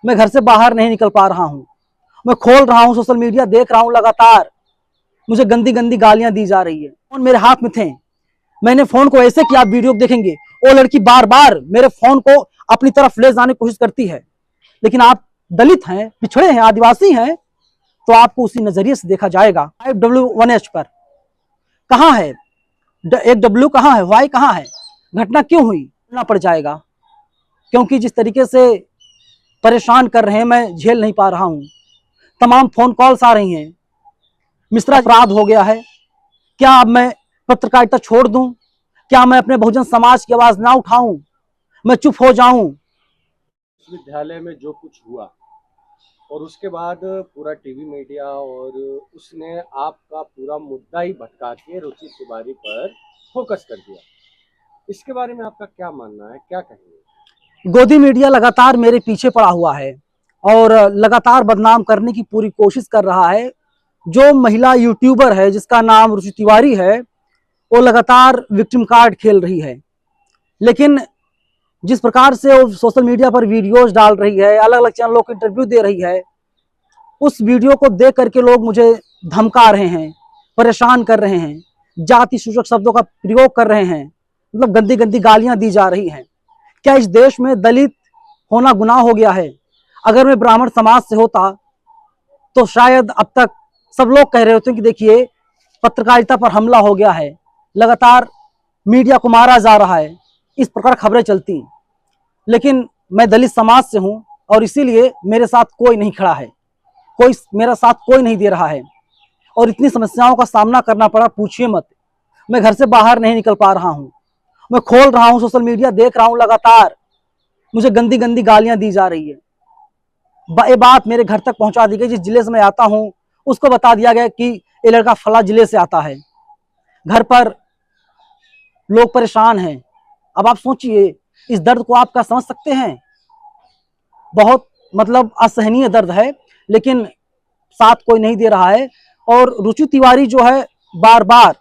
मैं घर से बाहर नहीं निकल पा रहा हूँ। मैं खोल रहा हूँ सोशल मीडिया, देख रहा हूँ लगातार मुझे गंदी गंदी गालियां दी जा रही है। फोन मेरे हाथ में थे, मैंने फोन को ऐसे किया, आप वीडियो देखेंगे, वो लड़की बार बार मेरे फोन को अपनी तरफ ले जाने की कोशिश करती है। लेकिन आप दलित हैं, पिछड़े हैं, आदिवासी हैं, तो आपको उसी नजरिए से देखा जाएगा। 5W1H पर कहाँ है, 1W कहाँ है, वाई कहाँ है, घटना क्यों हुई, बोलना पड़ जाएगा। क्योंकि जिस तरीके से परेशान कर रहे हैं मैं झेल नहीं पा रहा हूं। तमाम फोन कॉल्स आ रही हैं, मिश्रा अपराध हो गया है, क्या अब मैं पत्रकारिता छोड़ दूं, क्या मैं अपने बहुजन समाज की आवाज ना उठाऊं, मैं चुप हो जाऊं। विश्वविद्यालय में जो कुछ हुआ और उसके बाद पूरा टीवी मीडिया और उसने आपका पूरा मुद्दा ही भटका के रुचि तिवारी पर फोकस कर दिया, इसके बारे में आपका क्या मानना है, क्या कहेंगे? गोदी मीडिया लगातार मेरे पीछे पड़ा हुआ है और लगातार बदनाम करने की पूरी कोशिश कर रहा है। जो महिला यूट्यूबर है जिसका नाम रुचि तिवारी है, वो लगातार विक्टिम कार्ड खेल रही है। लेकिन जिस प्रकार से वो सोशल मीडिया पर वीडियोस डाल रही है, अलग अलग चैनलों को इंटरव्यू दे रही है, उस वीडियो को देख करके लोग मुझे धमका रहे हैं, परेशान कर रहे हैं, जाति सूचक शब्दों का प्रयोग कर रहे हैं, मतलब गंदी गंदी गालियां दी जा रही हैं। क्या इस देश में दलित होना गुनाह हो गया है? अगर मैं ब्राह्मण समाज से होता तो शायद अब तक सब लोग कह रहे होते कि देखिए पत्रकारिता पर हमला हो गया है, लगातार मीडिया को मारा जा रहा है, इस प्रकार खबरें चलती। लेकिन मैं दलित समाज से हूं और इसीलिए मेरे साथ कोई नहीं खड़ा है, कोई मेरा साथ कोई नहीं दे रहा है और इतनी समस्याओं का सामना करना पड़ा, पूछिए मत। मैं घर से बाहर नहीं निकल पा रहा हूं, मैं खोल रहा हूं सोशल मीडिया, देख रहा हूं लगातार मुझे गंदी गंदी गालियां दी जा रही है। ये बात मेरे घर तक पहुंचा दी गई, जिस जिले से मैं आता हूं उसको बता दिया गया कि ये लड़का फला जिले से आता है। घर पर लोग परेशान हैं। अब आप सोचिए, इस दर्द को आप क्या समझ सकते हैं? बहुत मतलब असहनीय दर्द है, लेकिन साथ कोई नहीं दे रहा है। और रुचि तिवारी जो है बार बार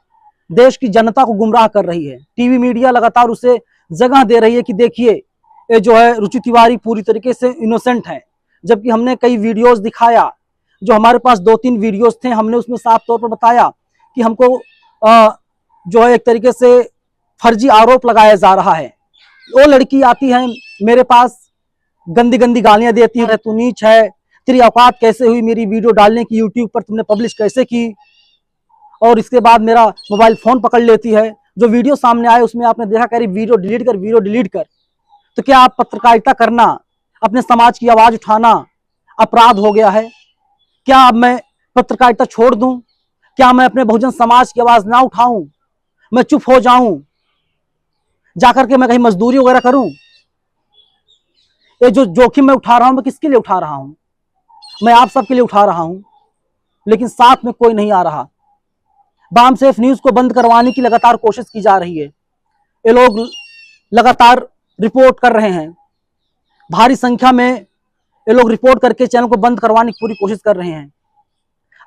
देश की जनता को गुमराह कर रही है। टीवी मीडिया लगातार उसे जगह दे रही है कि देखिए ये जो है रुचि तिवारी पूरी तरीके से इनोसेंट है, जबकि हमने कई वीडियोस दिखाया, जो हमारे पास 2-3 वीडियोस थे, हमने उसमें साफ तौर पर बताया कि हमको जो है एक तरीके से फर्जी आरोप लगाया जा रहा है। वो लड़की आती है मेरे पास, गंदी गंदी गालियां देती है, तू नीच है, तेरी औकात कैसे हुई मेरी वीडियो डालने की, यूट्यूब पर तुमने पब्लिश कैसे की। और इसके बाद मेरा मोबाइल फोन पकड़ लेती है, जो वीडियो सामने आए उसमें आपने देखा कह रही वीडियो डिलीट कर, वीडियो डिलीट कर। तो क्या आप पत्रकारिता करना, अपने समाज की आवाज उठाना अपराध हो गया है? क्या अब मैं पत्रकारिता छोड़ दूं, क्या मैं अपने बहुजन समाज की आवाज ना उठाऊं, मैं चुप हो जाऊं, जाकर के मैं कहीं मजदूरी वगैरह करूं? ये जो जोखिम मैं उठा रहा हूं, मैं किसके लिए उठा रहा हूं? मैं आप सबके लिए उठा रहा हूं, लेकिन साथ में कोई नहीं आ रहा। बामसेफ न्यूज को बंद करवाने की लगातार कोशिश की जा रही है। ये लोग लगातार रिपोर्ट कर रहे हैं, भारी संख्या में ये लोग रिपोर्ट करके चैनल को बंद करवाने की पूरी कोशिश कर रहे हैं।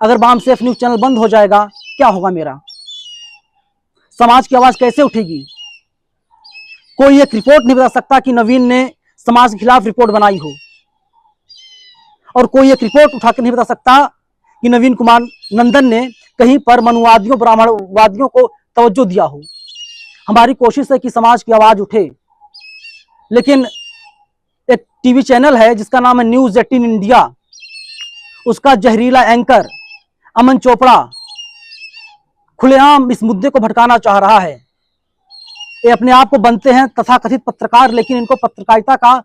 अगर बामसेफ न्यूज चैनल बंद हो जाएगा, क्या होगा मेरा? समाज की आवाज कैसे उठेगी? कोई एक रिपोर्ट नहीं बता सकता कि नवीन ने समाज के खिलाफ रिपोर्ट बनाई हो, और कोई एक रिपोर्ट उठा के नहीं बता सकता कि नवीन कुमार नंदन ने कहीं पर मनुवादियों, ब्राह्मणवादियों को तवज्जो दिया हो। हमारी कोशिश है कि समाज की आवाज उठे, लेकिन एक टीवी चैनल है जिसका नाम है न्यूज 18 इंडिया, उसका जहरीला एंकर अमन चोपड़ा खुलेआम इस मुद्दे को भटकाना चाह रहा है। ये अपने आप को बनते हैं तथाकथित पत्रकार, लेकिन इनको पत्रकारिता का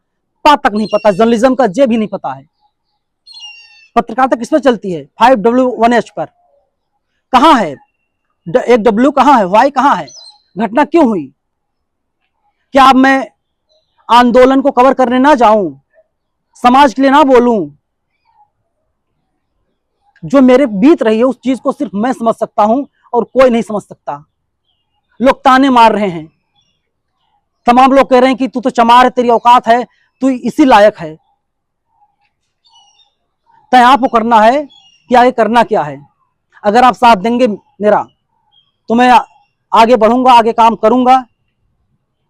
पा तक नहीं पता, जर्नलिज्म का जे भी नहीं पता है। पत्रकारिता किस पर चलती है? 5W1H पर कहाँ है, 1W कहाँ है, वाई कहाँ है, घटना क्यों हुई? क्या अब मैं आंदोलन को कवर करने ना जाऊं, समाज के लिए ना बोलूं? जो मेरे बीत रही है उस चीज को सिर्फ मैं समझ सकता हूं और कोई नहीं समझ सकता। लोग ताने मार रहे हैं, तमाम लोग कह रहे हैं कि तू तो चमार है, तेरी औकात है, तू इसी लायक है। तय आपको करना है कि आगे करना क्या है। अगर आप साथ देंगे मेरा तो मैं आगे बढ़ूंगा, आगे काम करूंगा,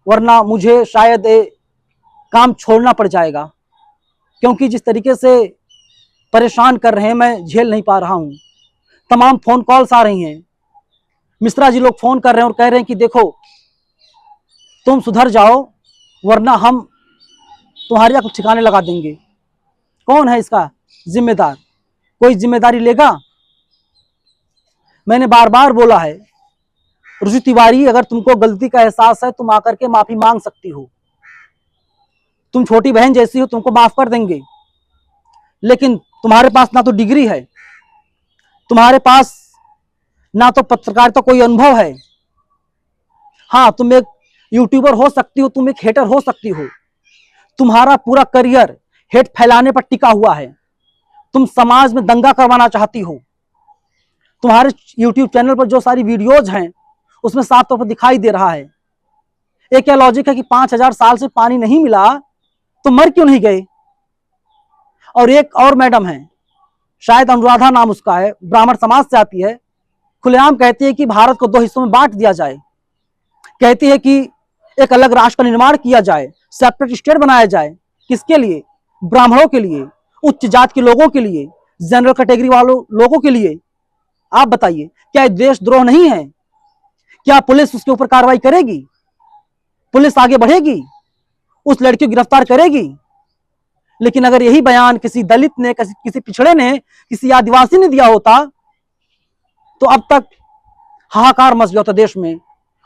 वरना मुझे शायद काम छोड़ना पड़ जाएगा। क्योंकि जिस तरीके से परेशान कर रहे हैं मैं झेल नहीं पा रहा हूं। तमाम फोन कॉल्स आ रही हैं, मिश्रा जी लोग फोन कर रहे हैं और कह रहे हैं कि देखो तुम सुधर जाओ वरना हम तुम्हारे यहाँ कुछ ठिकाने लगा देंगे। कौन है इसका जिम्मेदार? कोई जिम्मेदारी लेगा? मैंने बार बार बोला है, रुचि तिवारी, अगर तुमको गलती का एहसास है तुम आकर के माफी मांग सकती हो, तुम छोटी बहन जैसी हो, तुमको माफ कर देंगे। लेकिन तुम्हारे पास ना तो डिग्री है, तुम्हारे पास ना तो पत्रकारिता कोई अनुभव है। हाँ, तुम एक यूट्यूबर हो सकती हो, तुम एक हेटर हो सकती हो, तुम्हारा पूरा करियर हेट फैलाने पर टिका हुआ है। तुम समाज में दंगा करवाना चाहती हो। तुम्हारे यूट्यूब चैनल पर जो सारी वीडियोज हैं उसमें साफ तौर पर दिखाई दे रहा है। एक क्या लॉजिक है कि 5000 साल से पानी नहीं मिला तो मर क्यों नहीं गए? और एक और मैडम है, शायद अनुराधा नाम उसका है, ब्राह्मण समाज से आती है, खुलेआम कहती है कि भारत को 2 हिस्सों में बांट दिया जाए। कहती है कि एक अलग राष्ट्र का निर्माण किया जाए, सेपरेट स्टेट बनाया जाए। किसके लिए? ब्राह्मणों के लिए, उच्च जाति के लोगों के लिए, जनरल कैटेगरी वालों लोगों के लिए। आप बताइए, क्या यह देशद्रोह नहीं है? क्या पुलिस उसके ऊपर कार्रवाई करेगी? पुलिस आगे बढ़ेगी, उस लड़की को गिरफ्तार करेगी? लेकिन अगर यही बयान किसी दलित ने, किसी पिछड़े ने, किसी आदिवासी ने दिया होता तो अब तक हाहाकार मच गया होता देश में,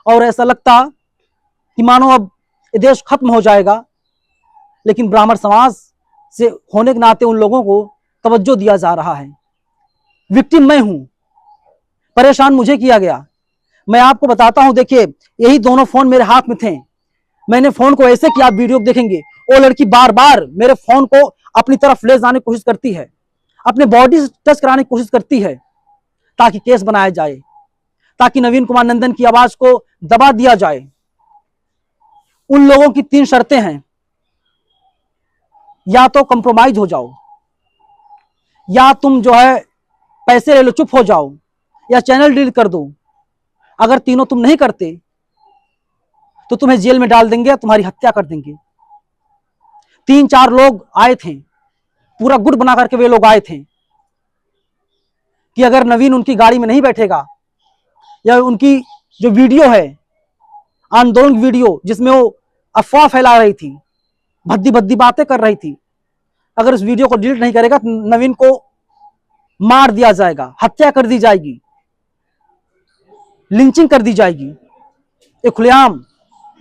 और ऐसा लगता कि मानो अब ये देश खत्म हो जाएगा। लेकिन ब्राह्मण समाज से होने के नाते उन लोगों को तवज्जो दिया जा रहा है। विक्टिम मैं हूं, परेशान मुझे किया गया। मैं आपको बताता हूं, देखिए यही दोनों फोन मेरे हाथ में थे। मैंने फोन को ऐसे किया, आप वीडियो देखेंगे, वो लड़की बार बार मेरे फोन को अपनी तरफ ले जाने की कोशिश करती है, अपने बॉडी से टच कराने की कोशिश करती है ताकि केस बनाया जाए, ताकि नवीन कुमार नंदन की आवाज को दबा दिया जाए। उन लोगों की 3 शर्तें हैं, या तो कंप्रोमाइज हो जाओ, या तुम जो है पैसे ले लो, चुप हो जाओ, या चैनल डिलीट कर दो। अगर तीनों तुम नहीं करते तो तुम्हें जेल में डाल देंगे, तुम्हारी हत्या कर देंगे। 3-4 लोग आए थे, पूरा गुट बना करके वे लोग आए थे कि अगर नवीन उनकी गाड़ी में नहीं बैठेगा, या उनकी जो वीडियो है आंदोलन वीडियो जिसमें वो अफवाह फैला रही थी, भद्दी भद्दी बातें कर रही थी, अगर उस वीडियो को डिलीट नहीं करेगा तो नवीन को मार दिया जाएगा, हत्या कर दी जाएगी, लिंचिंग कर दी जाएगी। ये खुलेआम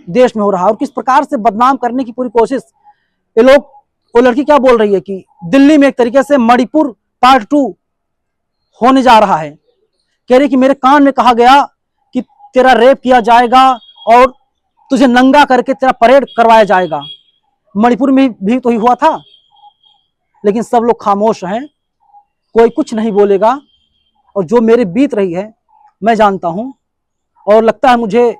देश में हो रहा है। और किस प्रकार से बदनाम करने की पूरी कोशिश ये लोग। वो लड़की क्या बोल रही है कि दिल्ली में एक तरीके से मणिपुर पार्ट 2 होने जा रहा है। कह रही कि मेरे कान में कहा गया कि तेरा रेप किया जाएगा और तुझे नंगा करके तेरा परेड करवाया जाएगा। मणिपुर में भी तो ही हुआ था, लेकिन सब लोग खामोश हैं, कोई कुछ नहीं बोलेगा। और जो मेरे बीत रही है मैं जानता हूं, और लगता है मुझे,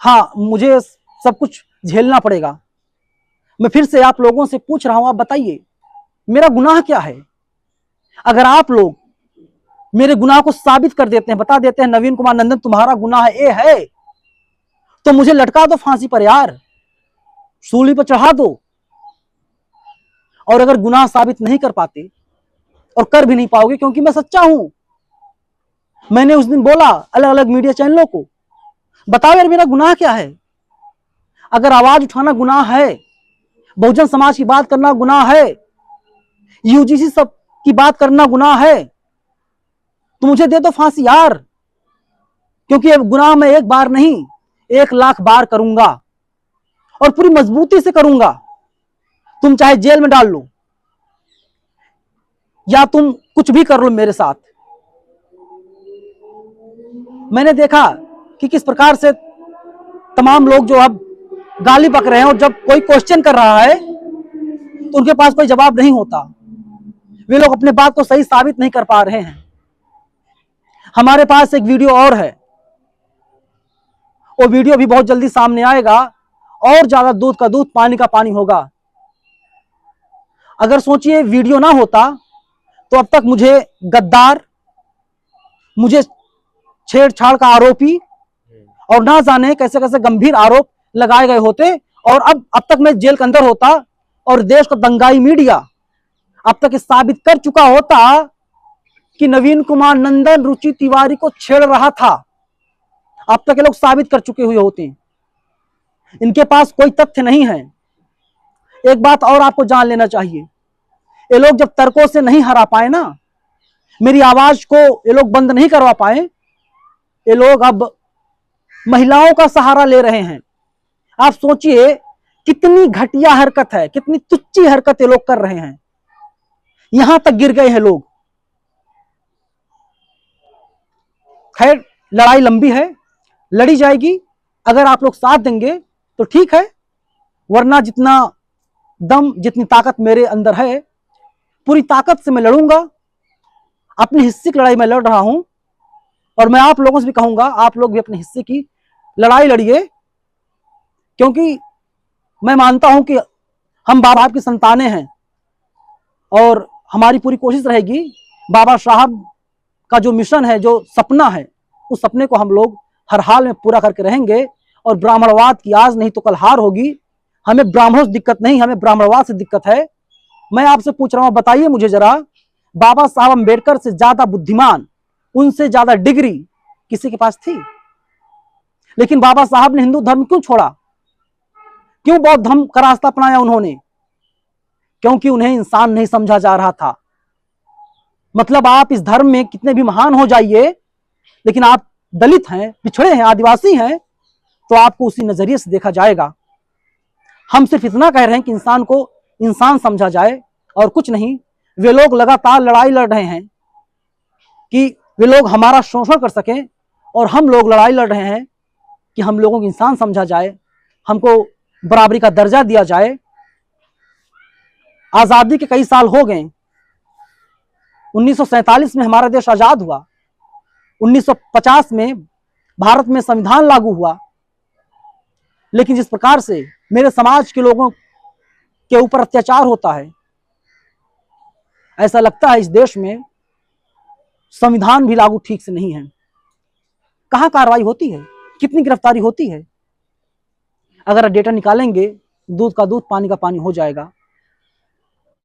हाँ, मुझे सब कुछ झेलना पड़ेगा। मैं फिर से आप लोगों से पूछ रहा हूं, आप बताइए मेरा गुनाह क्या है? अगर आप लोग मेरे गुनाह को साबित कर देते हैं, बता देते हैं नवीन कुमार नंदन तुम्हारा गुनाह ये है, तो मुझे लटका दो फांसी पर यार, सूली पर चढ़ा दो। और अगर गुनाह साबित नहीं कर पाते, और कर भी नहीं पाओगे क्योंकि मैं सच्चा हूं, मैंने उस दिन बोला अलग अलग मीडिया चैनलों को, बताओ यार मेरा गुनाह क्या है? अगर आवाज उठाना गुनाह है, बहुजन समाज की बात करना गुनाह है, यूजीसी सब की बात करना गुनाह है, तो मुझे दे दो फांसी यार। क्योंकि गुनाह मैं एक बार नहीं 1 लाख बार करूंगा, और पूरी मजबूती से करूंगा। तुम चाहे जेल में डाल लो, या तुम कुछ भी कर लो मेरे साथ। मैंने देखा कि किस प्रकार से तमाम लोग जो अब गाली बक रहे हैं, और जब कोई क्वेश्चन कर रहा है तो उनके पास कोई जवाब नहीं होता। वे लोग अपने बात को सही साबित नहीं कर पा रहे हैं। हमारे पास एक वीडियो और है, वो वीडियो भी बहुत जल्दी सामने आएगा, और ज्यादा दूध का दूध पानी का पानी होगा। अगर सोचिए वीडियो ना होता तो अब तक मुझे गद्दार, मुझे छेड़छाड़ का आरोपी, और ना जाने कैसे कैसे गंभीर आरोप लगाए गए होते, और अब तक मैं जेल के अंदर होता, और देश का दंगाई मीडिया अब तक साबित कर चुका होता कि नवीन कुमार नंदन रुचि तिवारी को छेड़ रहा था। अब तक ये लोग साबित कर चुके हुए होते हैं। इनके पास कोई तथ्य नहीं है। एक बात और आपको जान लेना चाहिए, ये लोग जब तर्कों से नहीं हरा पाए ना, मेरी आवाज को ये लोग बंद नहीं करवा पाए, ये लोग अब महिलाओं का सहारा ले रहे हैं। आप सोचिए कितनी घटिया हरकत है, कितनी तुच्ची हरकत ये लोग कर रहे हैं। यहां तक गिर गए हैं लोग। खैर, लड़ाई लंबी है, लड़ी जाएगी। अगर आप लोग साथ देंगे तो ठीक है, वरना जितना दम, जितनी ताकत मेरे अंदर है, पूरी ताकत से मैं लड़ूंगा। अपने हिस्से की लड़ाई मैं लड़ रहा हूं, और मैं आप लोगों से भी कहूंगा, आप लोग भी अपने हिस्से की लड़ाई लड़िए, क्योंकि मैं मानता हूं कि हम बाबा की संतानें हैं, और हमारी पूरी कोशिश रहेगी बाबा साहब का जो मिशन है, जो सपना है, उस सपने को हम लोग हर हाल में पूरा करके रहेंगे। और ब्राह्मणवाद की आज नहीं तो कल हार होगी। हमें ब्राह्मणों से दिक्कत नहीं, हमें ब्राह्मणवाद से दिक्कत है। मैं आपसे पूछ रहा हूं, बताइए मुझे जरा, बाबा साहब अम्बेडकर से ज्यादा बुद्धिमान, उनसे ज्यादा डिग्री किसी के पास थी? लेकिन बाबा साहब ने हिंदू धर्म क्यों छोड़ा? क्यों बौद्ध धर्म का रास्ता अपनाया उन्होंने? क्योंकि उन्हें इंसान नहीं समझा जा रहा था। मतलब आप इस धर्म में कितने भी महान हो जाइए, लेकिन आप दलित हैं, पिछड़े हैं, आदिवासी हैं, तो आपको उसी नजरिए से देखा जाएगा। हम सिर्फ इतना कह रहे हैं कि इंसान को इंसान समझा जाए, और कुछ नहीं। वे लोग लगातार लड़ाई लड़ रहे हैं कि वे लोग हमारा शोषण कर सकें, और हम लोग लड़ाई लड़ रहे हैं कि हम लोगों को इंसान समझा जाए, हमको बराबरी का दर्जा दिया जाए। आजादी के कई साल हो गए। 1947 में हमारा देश आजाद हुआ। 1950 में भारत में संविधान लागू हुआ। लेकिन जिस प्रकार से मेरे समाज के लोगों के ऊपर अत्याचार होता है, ऐसा लगता है इस देश में संविधान भी लागू ठीक से नहीं है। कहां कार्रवाई होती है, कितनी गिरफ्तारी होती है? अगर डेटा निकालेंगे, दूध का दूध, पानी का पानी हो जाएगा।